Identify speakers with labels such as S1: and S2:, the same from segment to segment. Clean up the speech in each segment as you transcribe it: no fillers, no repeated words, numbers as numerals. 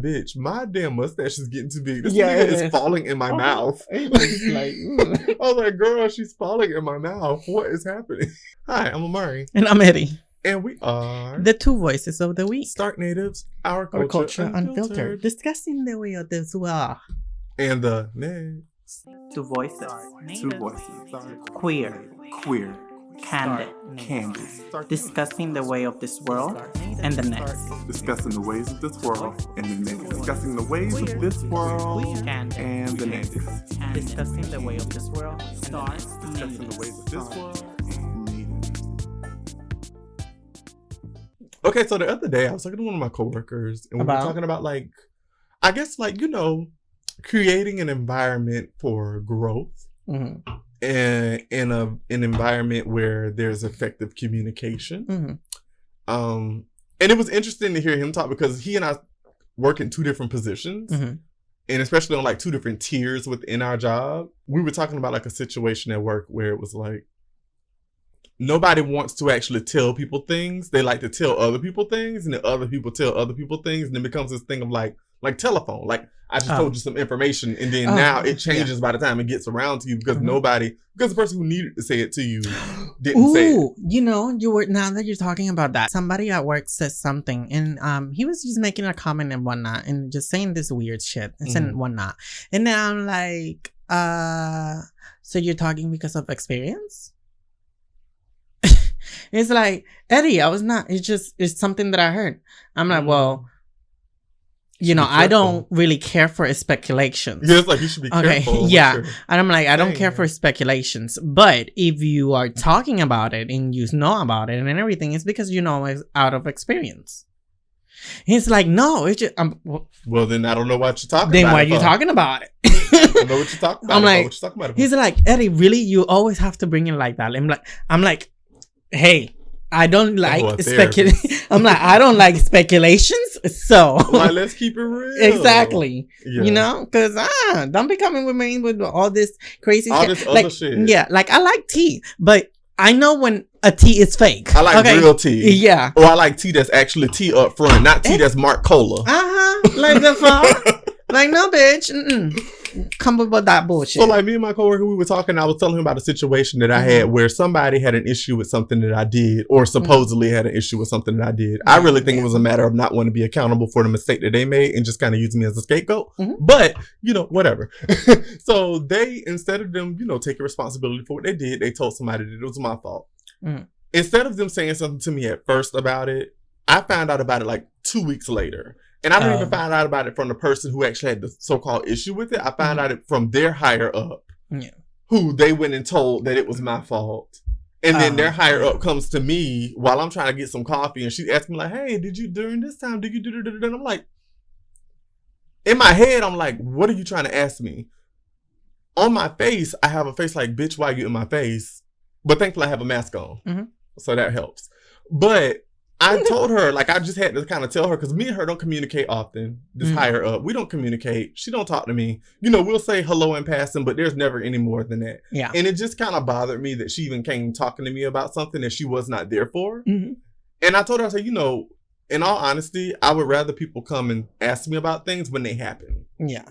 S1: Bitch, my damn mustache is getting too big. This nigga is falling in my mouth.
S2: It's like,
S1: I was like, girl, she's falling in my mouth. What is happening? Hi, I'm Omari.
S2: And I'm Eddie.
S1: And we are
S2: the two voices of the week.
S1: Stark Natives, our
S2: culture unfiltered. Discussing the way of this world.
S1: And the next.
S2: Two voices.
S3: Two voices.
S2: Queer. Candid. Discussing the way of this world and the next.
S3: Discussing the ways of this world and the next. Discussing the ways of this world and the next.
S2: Discussing the way of this world.
S3: Discussing the ways of this world and the next.
S1: Okay, so the other day I was talking to one of my coworkers and we were talking about creating an environment for growth.
S2: Mm-hmm.
S1: And in an environment where there's effective communication.
S2: Mm-hmm.
S1: And it was interesting to hear him talk because he and I work in two different positions.
S2: Mm-hmm.
S1: And especially on like two different tiers within our job. We were talking about like a situation at work where it was like, nobody wants to actually tell people things. They like to tell other people things, and then other people tell other people things, and it becomes this thing of like telephone. Like, I just told you some information, and then now it changes by the time it gets around to you because because the person who needed to say it to you didn't say it.
S2: Now that you're talking about that, somebody at work says something, and he was just making a comment and whatnot, and just saying this weird shit and whatnot. And then I'm like, so you're talking because of experience? It's like, Eddie, I was not. It's something that I heard. I'm like, well, I don't really care for speculations.
S1: Yeah, it's like you should be careful.
S2: Yeah. And I'm like, I don't care for speculations. But if you are talking about it and you know about it and everything, it's because you know it's out of experience. He's like, no, it's just...
S1: well, then I don't know what you're talking about.
S2: Then why are you talking about it?
S1: I don't know what you're talking about.
S2: I'm like, he's like, Eddie, really? You always have to bring it like that. I'm like, hey, I don't like speculation. I'm like, I don't like speculations. So
S1: like, let's keep it real.
S2: Exactly. Yeah. Because don't be coming with me with all this crazy
S1: all
S2: shit.
S1: This other shit.
S2: Yeah, like I like tea, but I know when a tea is fake.
S1: I like real tea.
S2: Yeah.
S1: Or I like tea that's actually tea up front, not tea that's Mark Cola.
S2: Like the fuck. Like, no, bitch. Come with that bullshit.
S1: So, like, me and my coworker, we were talking. I was telling him about a situation that I had where somebody had an issue with something that I did, or supposedly had an issue with something that I did. I really think it was a matter of not wanting to be accountable for the mistake that they made and just kind of using me as a scapegoat. But, whatever. So they, instead of them, taking responsibility for what they did, they told somebody that it was my fault. Instead of them saying something to me at first about it, I found out about it like 2 weeks later. And I didn't even find out about it from the person who actually had the so-called issue with it. I found out it from their higher up, who they went and told that it was my fault. And then their higher up comes to me while I'm trying to get some coffee, and she asked me like, "Hey, during this time, did you do?" And I'm like, in my head, I'm like, "What are you trying to ask me?" On my face, I have a face like, "Bitch, why you in my face?" But thankfully, I have a mask on, so that helps. But I told her, like, I just had to kind of tell her, because me and her don't communicate often, this higher up. We don't communicate. She don't talk to me. We'll say hello in passing, but there's never any more than that.
S2: Yeah.
S1: And it just kind of bothered me that she even came talking to me about something that she was not there for. And I told her, I said, in all honesty, I would rather people come and ask me about things when they happen.
S2: Yeah.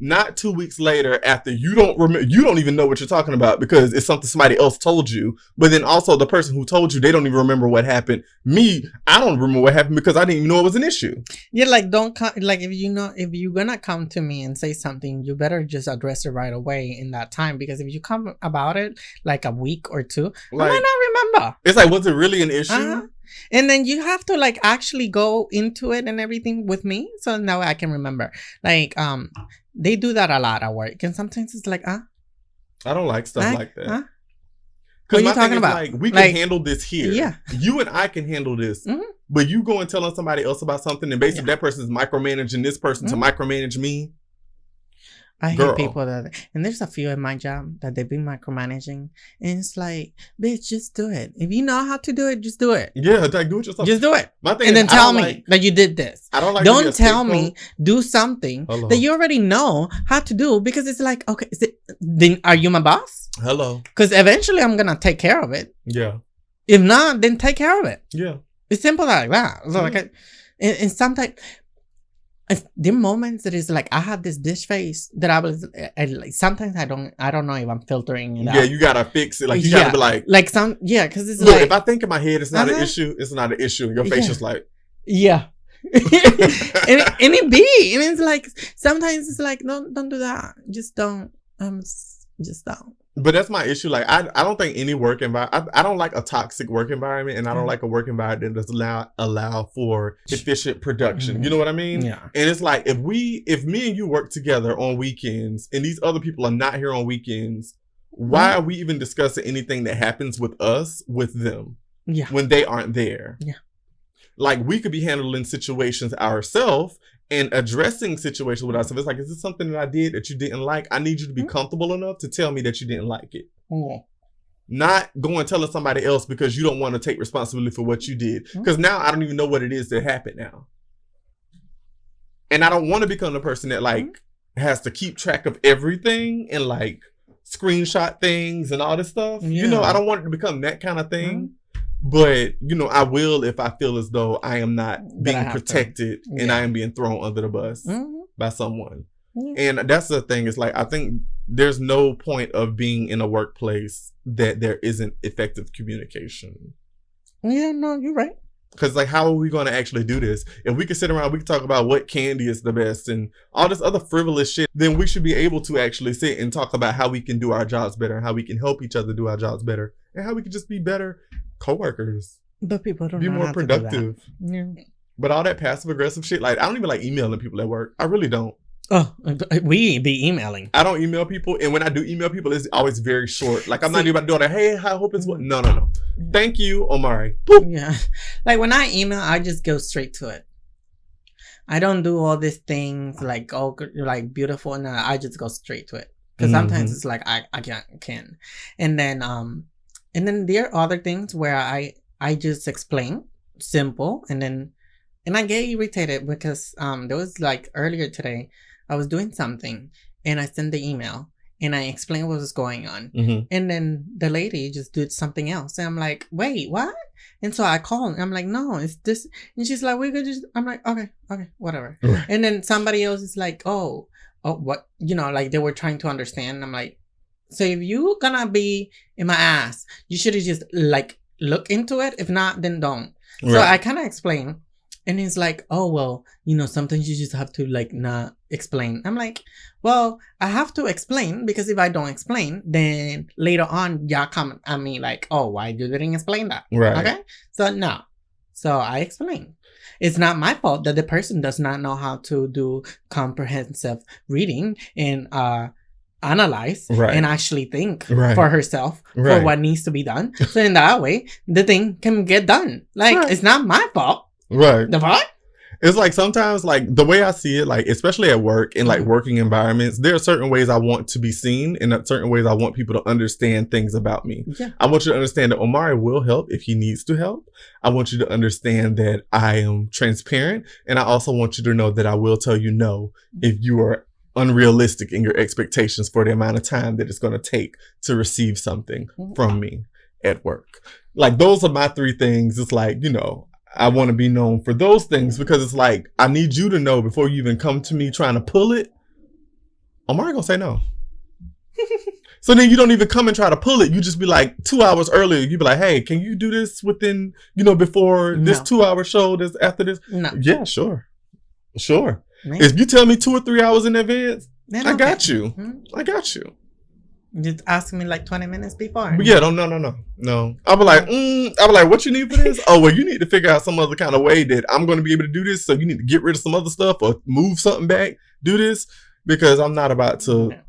S1: Not 2 weeks later after you don't even know what you're talking about because it's something somebody else told you. But then also the person who told you, they don't even remember what happened. Me, I don't remember what happened because I didn't even know it was an issue.
S2: Yeah, like don't come, like if you're gonna come to me and say something, you better just address it right away in that time, because if you come about it like a week or two, I might not remember.
S1: It's like, was it really an issue?
S2: And then you have to like actually go into it and everything with me, so now I can remember. Like they do that a lot at work, and sometimes it's like, I
S1: don't like stuff like that.
S2: What are you talking about?
S1: Like, we can handle this here.
S2: Yeah.
S1: You and I can handle this. But you go and telling somebody else about something, and basically that person is micromanaging this person to micromanage me.
S2: I hate people and there's a few in my job that they've been micromanaging, and it's like, bitch, just do it. If you know how to do it, just do it.
S1: Yeah, like, do it yourself.
S2: Just do it.
S1: My thing
S2: and
S1: is,
S2: then tell me that you did this.
S1: I don't like.
S2: Don't tell me do something that you already know how to do, because it's like, okay, then are you my boss?
S1: Hello.
S2: Because eventually I'm gonna take care of it.
S1: Yeah.
S2: If not, then take care of it.
S1: Yeah.
S2: It's simple like that. So like, and sometimes. The moments that is like I have this dish face that I was like, sometimes I don't know if I'm filtering it out.
S1: Yeah, you gotta fix it. Like you gotta be like
S2: some because it's
S1: look,
S2: like
S1: if I think in my head it's not an issue, it's not an issue. And your face is like
S2: yeah. and it be and it's like sometimes it's like don't do that. Just don't. Just don't.
S1: But that's my issue. Like I don't think any work environment. I don't like a toxic work environment, and I don't like a work environment that does allow for efficient production. You know what I mean?
S2: Yeah.
S1: And it's like if me and you work together on weekends, and these other people are not here on weekends, why are we even discussing anything that happens with us with them?
S2: Yeah.
S1: When they aren't there.
S2: Yeah.
S1: Like we could be handling situations ourselves and addressing situations with ourselves. It's like, is this something that I did that you didn't like? I need you to be comfortable enough to tell me that you didn't like it. Not go and telling somebody else because you don't want to take responsibility for what you did. Because now I don't even know what it is that happened now. And I don't want to become the person that like has to keep track of everything and like screenshot things and all this stuff. You know, I don't want it to become that kind of thing. But, you know, I will if I feel as though I am not being protected and I am being thrown under the bus by someone. And that's the thing. Is like, I think there's no point of being in a workplace that there isn't effective communication.
S2: Yeah, no, you're right.
S1: Because, like, how are we going to actually do this? If we can sit around, we can talk about what candy is the best and all this other frivolous shit, then we should be able to actually sit and talk about how we can do our jobs better and how we can help each other do our jobs better and how we can just be better co-workers.
S2: But people don't
S1: be
S2: know
S1: more
S2: how
S1: productive.
S2: To do that. Yeah.
S1: But all that passive aggressive shit, like, I don't even like emailing people at work. I really don't.
S2: Oh, we be emailing.
S1: I don't email people, and when I do email people, it's always very short. Like, I'm not even about to do that. Hey, I hope it's what. No. Thank you, Omari. Boop.
S2: Yeah, like when I email, I just go straight to it. I don't do all these things like beautiful. No, I just go straight to it because sometimes it's like I can't. And then there are other things where I just explain simple, and I get irritated because there was like earlier today. I was doing something and I sent the email and I explained what was going on. And then the lady just did something else. And I'm like, wait, what? And so I called and I'm like, no, it's this. And she's like, we could just, I'm like, okay, whatever. Right. And then somebody else is like, oh, what? You know, like they were trying to understand. And I'm like, so if you gonna be in my ass, you should have just like look into it. If not, then don't. Right. So I kind of explained. And he's like, oh, well, you know, sometimes you just have to like not explain. I'm like, well, I have to explain because if I don't explain, then later on, y'all come at me like, oh, why you didn't explain that?
S1: Right.
S2: Okay. So no. So I explain. It's not my fault that the person does not know how to do comprehensive reading and analyze and actually think for herself for what needs to be done. So in that way, the thing can get done. Like, it's not my fault.
S1: Right.
S2: The fuck?
S1: It's like sometimes, like, the way I see it, like, especially at work in like working environments, there are certain ways I want to be seen and certain ways I want people to understand things about me. Yeah. I want you to understand that Omari will help if he needs to help. I want you to understand that I am transparent. And I also want you to know that I will tell you no if you are unrealistic in your expectations for the amount of time that it's going to take to receive something from me at work. Like, those are my three things. It's like, you know, I want to be known for those things because it's like, I need you to know before you even come to me trying to pull it, Omari gonna say no. So then you don't even come and try to pull it. You just be like 2 hours earlier. You be like, hey, can you do this within, you know, before this 2 hour show this after this? No. Yeah, sure. Man. If you tell me 2 or 3 hours in advance, I got you. I got you.
S2: Just ask me like 20 minutes before.
S1: But yeah, no. I'll be like, what you need for this? Oh, well, you need to figure out some other kind of way that I'm going to be able to do this. So you need to get rid of some other stuff or move something back, do this, because I'm not about to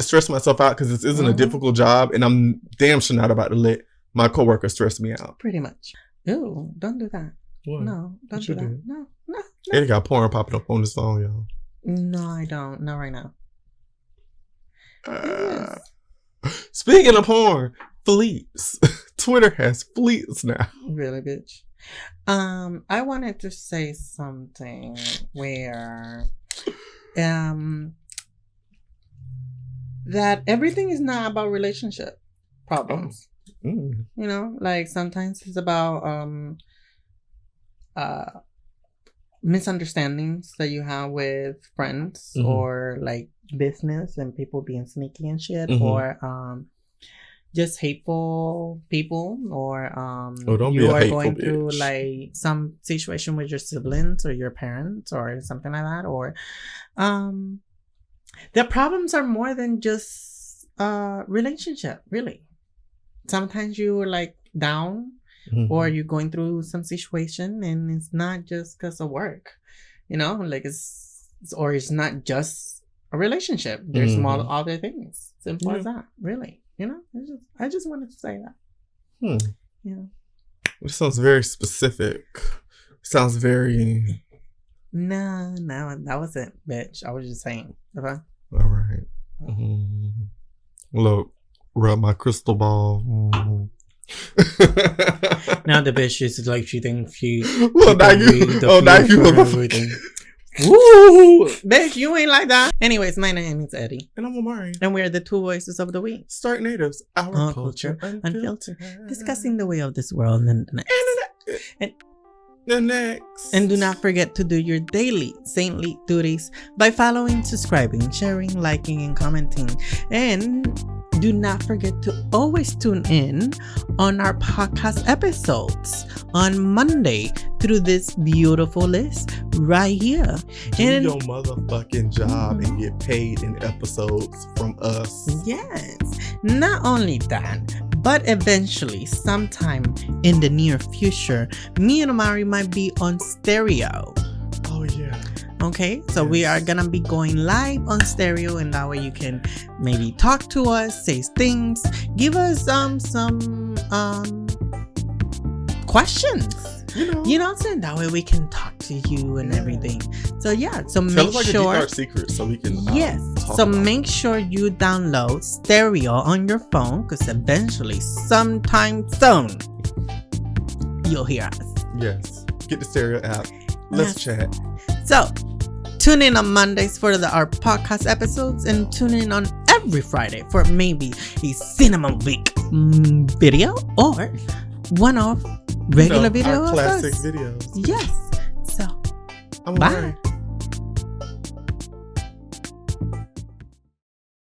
S1: stress myself out because this isn't a difficult job, and I'm damn sure not about to let my coworker stress me out.
S2: Pretty much. Ooh, don't do that. What? No, don't do that. No.
S1: Eddie got porn popping up on his phone, y'all.
S2: No, I don't. Not right now.
S1: Speaking of porn, fleets. Twitter has fleets now.
S2: Really, bitch. I wanted to say something where that everything is not about relationship problems. You know, like sometimes it's about misunderstandings that you have with friends or like business and people being sneaky and shit, or just hateful people, or
S1: don't
S2: you
S1: be a
S2: are
S1: hateful
S2: going
S1: bitch.
S2: through like some situation with your siblings or your parents or something like that, or the problems are more than just relationship, really. Sometimes you're like down or you're going through some situation and it's not just because of work, you know, like it's not just a relationship. There's more other things. Simple as that, really. You know, I just wanted to say that. Yeah.
S1: It sounds very specific. Sounds very...
S2: No, that was it, bitch. I was just saying. Okay?
S1: All right. Look, rub my crystal ball.
S2: Now the bitch is like, she thinks she...
S1: Well, now you
S2: everything. Woo! Bitch, you ain't like that. Anyways, my name is Eddie.
S1: And I'm Omari.
S2: And we're the two voices of the week.
S1: Start Natives, our culture
S2: unfiltered. Discussing the way of this world and
S1: the next.
S2: And do not forget to do your daily saintly duties by following, subscribing, sharing, liking, and commenting. And do not forget to always tune in on our podcast episodes on Monday through this beautiful list right here.
S1: Do your motherfucking job and get paid in episodes from us.
S2: Yes. Not only that, but eventually, sometime in the near future, me and Omari might be on stereo.
S1: Oh, yeah.
S2: Okay, so we are gonna be going live on stereo, and that way you can maybe talk to us, say things, give us some questions. You know what I'm saying? That way we can talk to you and everything. So yeah, so
S1: Tell
S2: make
S1: us
S2: sure.
S1: like a deep secret so we can.
S2: So make sure you download stereo on your phone, because eventually, sometime soon, you'll hear us.
S1: Yes, get the stereo app. Let's chat.
S2: So, tune in on Mondays for our podcast episodes, and tune in on every Friday for maybe a cinema week video or one-off regular video.
S1: Our classic videos.
S2: Yes. So,
S1: I'm
S2: bye.